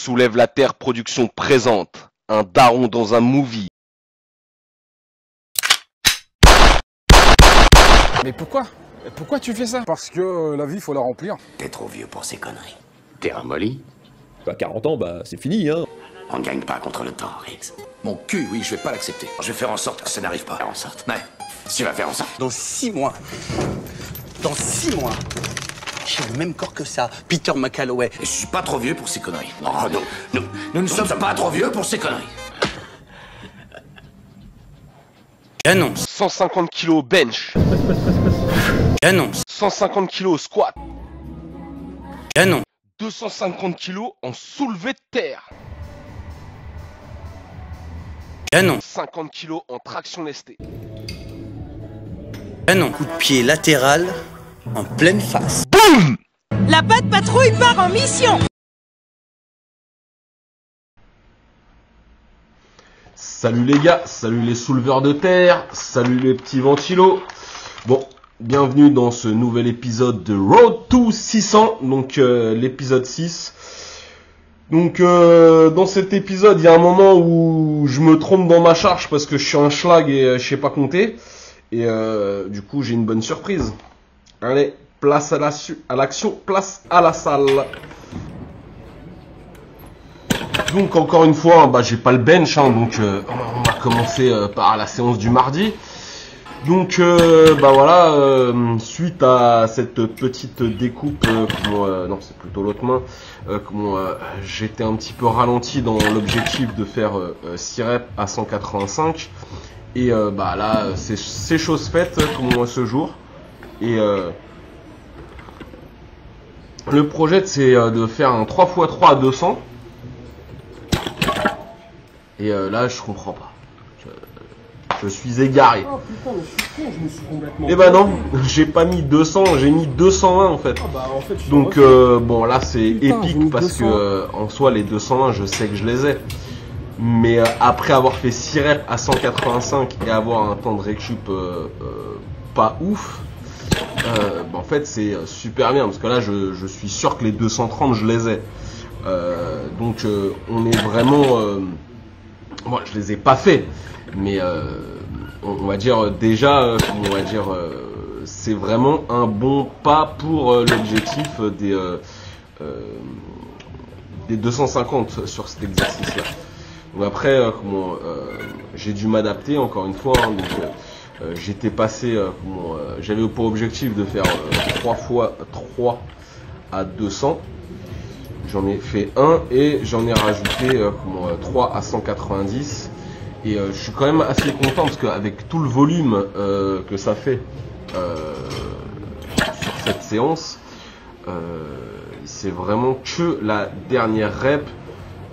Soulève la Terre Production présente un daron dans un movie. Mais pourquoi? Pourquoi tu fais ça? Parce que la vie, faut la remplir. T'es trop vieux pour ces conneries. T'es ramolli? Bah 40 ans, bah c'est fini, hein. On ne gagne pas contre le temps, Riggs. Mon cul, oui, je vais pas l'accepter. Je vais faire en sorte que ça n'arrive pas. Faire en sorte. Ouais. Tu vas faire en sorte. Dans 6 mois, j'ai le même corps que ça, Peter McCalloway. Et je suis pas trop vieux pour ces conneries. Non, nous ne sommes pas trop vieux pour ces conneries. J'annonce, 150 kg bench. j'annonce, 150 kg squat. j'annonce, 250 kg en soulevé de terre. j'annonce, 50 kg en traction lestée. j'annonce. Coup de pied latéral en pleine face. Boum! La patte patrouille part en mission. Salut les gars, salut les souleveurs de terre, salut les petits ventilos. Bon, bienvenue dans ce nouvel épisode de Road to 600, donc l'épisode 6. Donc dans cet épisode, il y a un moment où je me trompe dans ma charge parce que je suis un schlag et je sais pas compter. Et du coup, j'ai une bonne surprise. Allez, place à l'action, place à la salle. Donc encore une fois, bah, j'ai pas le bench, hein, donc on va commencer par la séance du mardi. Donc bah voilà, suite à cette petite découpe, non c'est plutôt l'autre main, j'étais un petit peu ralenti dans l'objectif de faire 6 reps à 185. Et bah là c'est chose faite comme ce jour. Et le projet c'est de faire un 3x3 à 200. Et là, je comprends pas. Je suis égaré. Oh putain, mais je suis con, je me suis complètement... Et bah non, j'ai pas mis 200, j'ai mis 220 en fait. Ah bah en fait, je suis Donc bon, là c'est Putain, j'ai épique mis parce 200. que en soi, les 220, je sais que je les ai. Mais après avoir fait 6 reps à 185 et avoir un temps de récup pas ouf, bah, en fait c'est super bien parce que là, je suis sûr que les 230, je les ai. Donc on est vraiment... moi je les ai pas fait, mais on va dire déjà, on va dire, c'est vraiment un bon pas pour l'objectif des 250 sur cet exercice-là. Donc après, j'ai dû m'adapter encore une fois. Hein, donc j'étais passé, j'avais pour objectif de faire 3 fois 3 à 200. J'en ai fait un et j'en ai rajouté 3 à 190 et je suis quand même assez content parce qu'avec tout le volume que ça fait sur cette séance, c'est vraiment que la dernière rep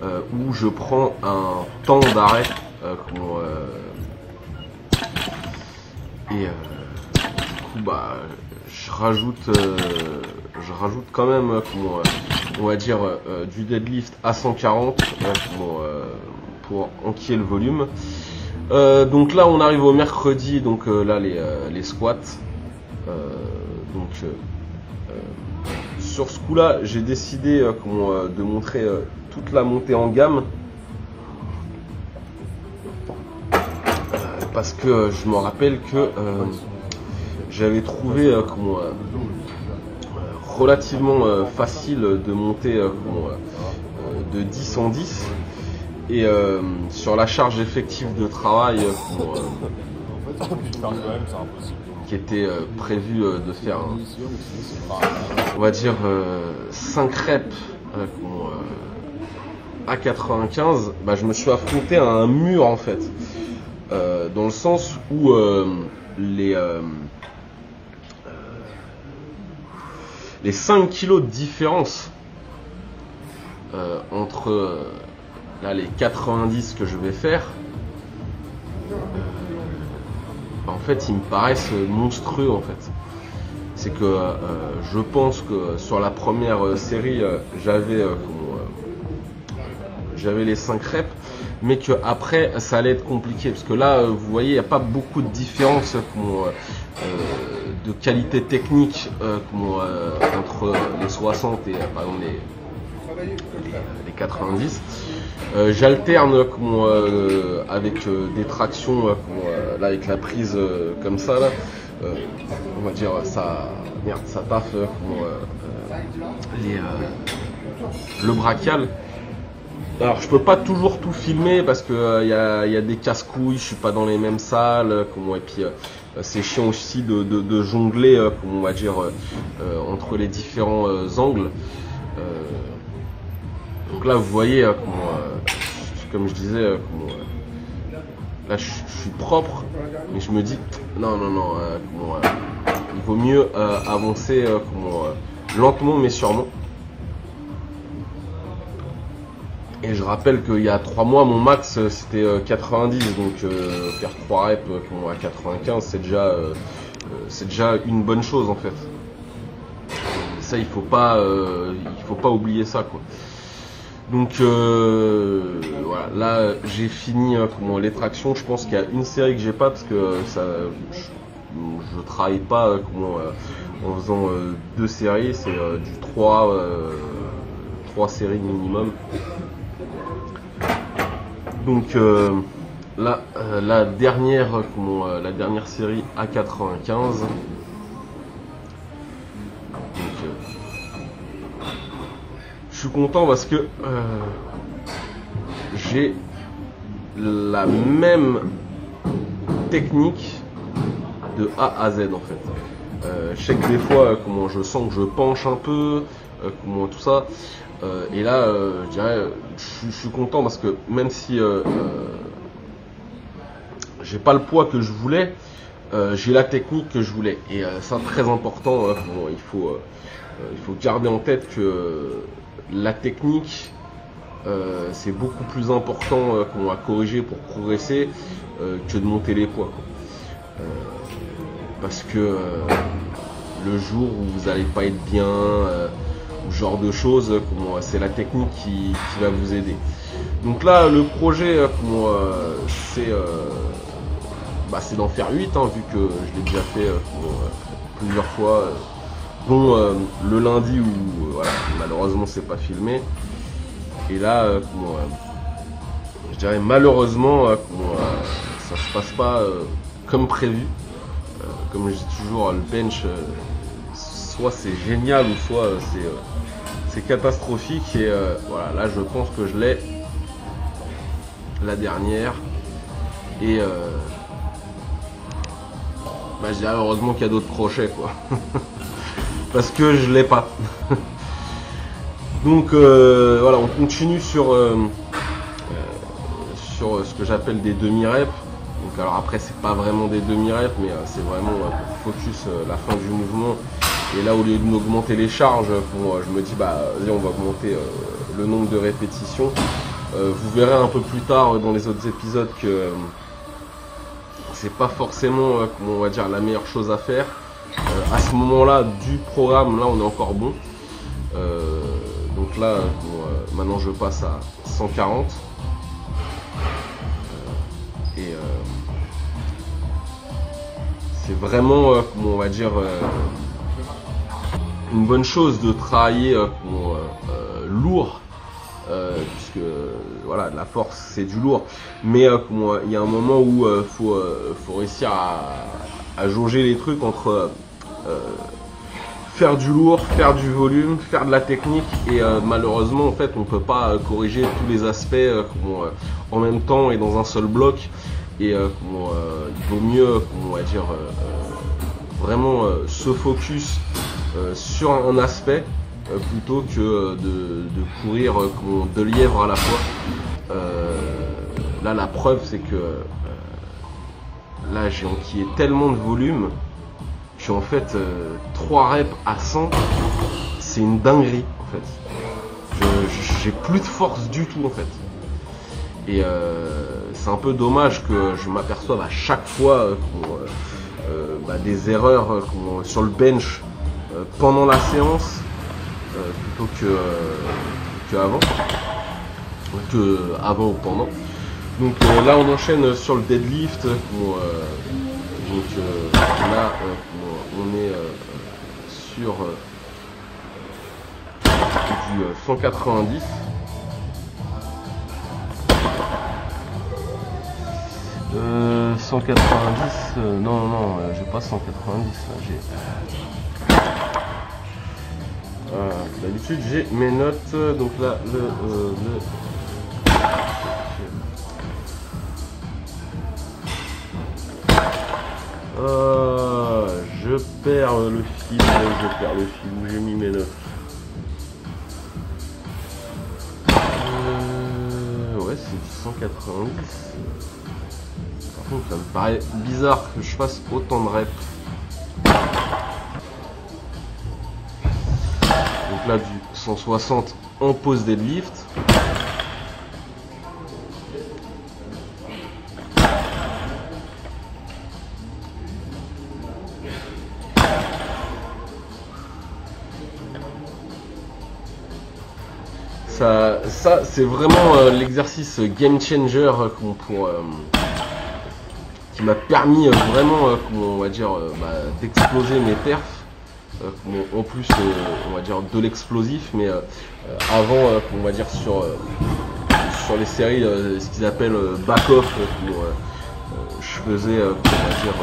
où je prends un temps d'arrêt et du coup bah je rajoute quand même on va dire du deadlift à 140 pour enquiller le volume. Donc là on arrive au mercredi, donc là les squats. Sur ce coup là j'ai décidé de montrer toute la montée en gamme parce que je me rappelle que j'avais trouvé relativement facile de monter de 10 en 10 et sur la charge effective de travail qui était prévu de faire on va dire 5 reps à 95, bah, je me suis affronté à un mur en fait dans le sens où les 5 kilos de différence entre là, les 90 que je vais faire, en fait, ils me paraissent monstrueux en fait. C'est que je pense que sur la première série, j'avais les 5 reps, mais que après ça allait être compliqué parce que là, vous voyez, il n'y a pas beaucoup de différence de qualité technique entre les 60 et par exemple les 90. J'alterne avec des tractions, là avec la prise comme ça là. On va dire ça taffe le brachial. Alors je peux pas toujours tout filmer parce que y a des casse-couilles, je suis pas dans les mêmes salles, et puis c'est chiant aussi de jongler, on va dire, entre les différents angles. Donc là vous voyez, comme je disais, là je suis propre, mais je me dis non, il vaut mieux avancer lentement mais sûrement. Et je rappelle qu'il y a 3 mois, mon max c'était 90, donc faire 3 reps à 95, c'est déjà une bonne chose en fait. Et ça, il faut pas oublier ça, quoi. Donc voilà, là j'ai fini les tractions. Je pense qu'il y a une série que j'ai pas parce que ça, je travaille pas en faisant 2 séries, c'est du 3 séries minimum. Donc là, la dernière série à 95. Donc, je suis content parce que j'ai la même technique de A à Z en fait. Je sais que des fois, je sens que je penche un peu, tout ça. Et là, je dirais, je suis content parce que même si j'ai pas le poids que je voulais, j'ai la technique que je voulais. Et c'est très important. Il faut garder en tête que la technique, c'est beaucoup plus important qu'on va corriger pour progresser que de monter les poids, quoi. Parce que le jour où vous n'allez pas être bien, genre de choses, c'est la technique qui va vous aider. Donc là, le projet, c'est d'en faire 8, vu que je l'ai déjà fait plusieurs fois, dont le lundi où malheureusement c'est pas filmé. Et là, je dirais malheureusement, ça se passe pas comme prévu. Comme je dis toujours, le bench, soit c'est génial ou soit c'est catastrophique. Et voilà, là je pense que je l'ai, la dernière. Et je dirais heureusement qu'il y a d'autres crochets, quoi. Parce que je l'ai pas. Donc voilà, on continue sur ce que j'appelle des demi-reps. Donc alors après c'est pas vraiment des demi-reps, mais c'est vraiment pour focus la fin du mouvement. Et là, au lieu d'augmenter les charges, je me dis vas-y, on va augmenter le nombre de répétitions. Vous verrez un peu plus tard dans les autres épisodes que c'est pas forcément on va dire la meilleure chose à faire. À ce moment-là du programme, là on est encore bon. Donc là, maintenant je passe à 140. Et c'est vraiment, on va dire, une bonne chose de travailler lourd, puisque voilà, la force c'est du lourd. Mais il y a un moment où faut réussir à jauger les trucs entre faire du lourd, faire du volume, faire de la technique. Et malheureusement en fait on peut pas corriger tous les aspects en même temps et dans un seul bloc. Et il vaut mieux, on va dire, vraiment se focus sur un aspect plutôt que de courir de lièvre à la fois. Là la preuve c'est que là j'ai enquillé tellement de volume qu'en fait 3 reps à 100 c'est une dinguerie en fait. J'ai plus de force du tout en fait. Et c'est un peu dommage que je m'aperçoive à chaque fois des erreurs sur le bench pendant la séance plutôt que avant ou pendant. Donc là on enchaîne sur le deadlift. Là on est sur du 190. Euh, 190, non, j'ai pas 190, j'ai... D'habitude j'ai mes notes, donc là, je perds le fil, où j'ai mis mes notes. Ouais, c'est du 190. Par contre, ça me paraît bizarre que je fasse autant de reps. Donc là, du 160 en pause deadlift. Ça c'est vraiment l'exercice game changer qui m'a permis vraiment, on va dire, d'exploser mes perfs. En plus, on va dire de l'explosif, mais avant, on va dire sur les séries, ce qu'ils appellent back-off, je faisais, on va dire,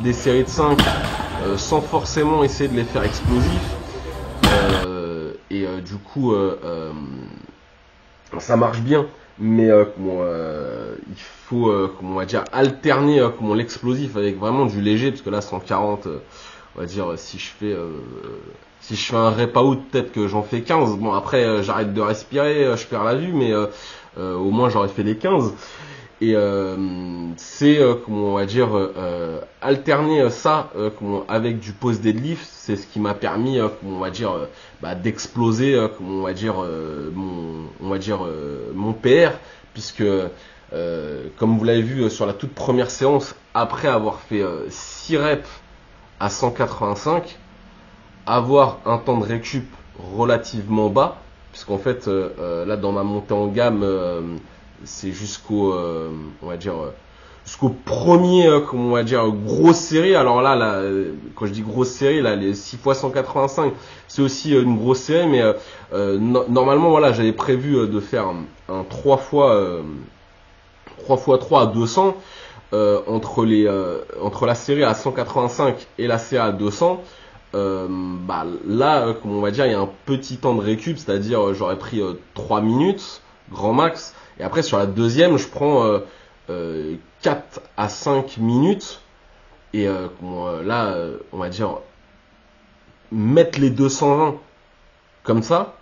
des séries de 5 sans forcément essayer de les faire explosifs. Et du coup, ça marche bien, mais il faut, on va dire, alterner l'explosif avec vraiment du léger, parce que là 140, on va dire, si je fais un rep out, peut-être que j'en fais 15. Bon, après j'arrête de respirer, je perds la vue, mais au moins j'aurais fait les 15. Et c'est, on va dire, alterner ça avec du pose deadlift, c'est ce qui m'a permis, on va dire, d'exploser, on va dire, mon PR, puisque, comme vous l'avez vu sur la toute première séance, après avoir fait 6 reps à 185, avoir un temps de récup relativement bas, puisqu'en fait, là dans ma montée en gamme, c'est jusqu'au, on va dire, jusqu'au premier, on va dire, grosse série. Alors là, quand je dis grosse série, là, les 6 x 185, c'est aussi une grosse série, mais normalement, voilà, j'avais prévu de faire un 3 x 3 à 200 entre la série à 185 et la série à 200. Là, comme on va dire, il y a un petit temps de récup, c'est-à-dire j'aurais pris 3 minutes, grand max. Et après, sur la deuxième, je prends 4 à 5 minutes. Et là, on va dire, mettre les 220 comme ça,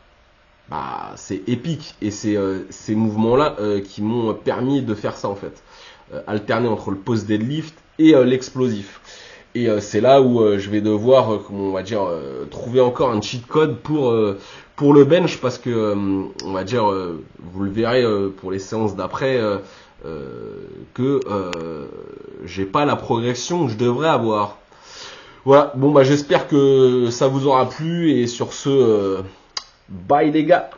c'est épique. Et c'est ces mouvements-là qui m'ont permis de faire ça, en fait. Alterner entre le post deadlift et l'explosif. Et c'est là où je vais devoir, on va dire, trouver encore un cheat code pour le bench, parce que on va dire, vous le verrez pour les séances d'après, que j'ai pas la progression que je devrais avoir. Voilà, bon j'espère que ça vous aura plu, et sur ce, bye les gars.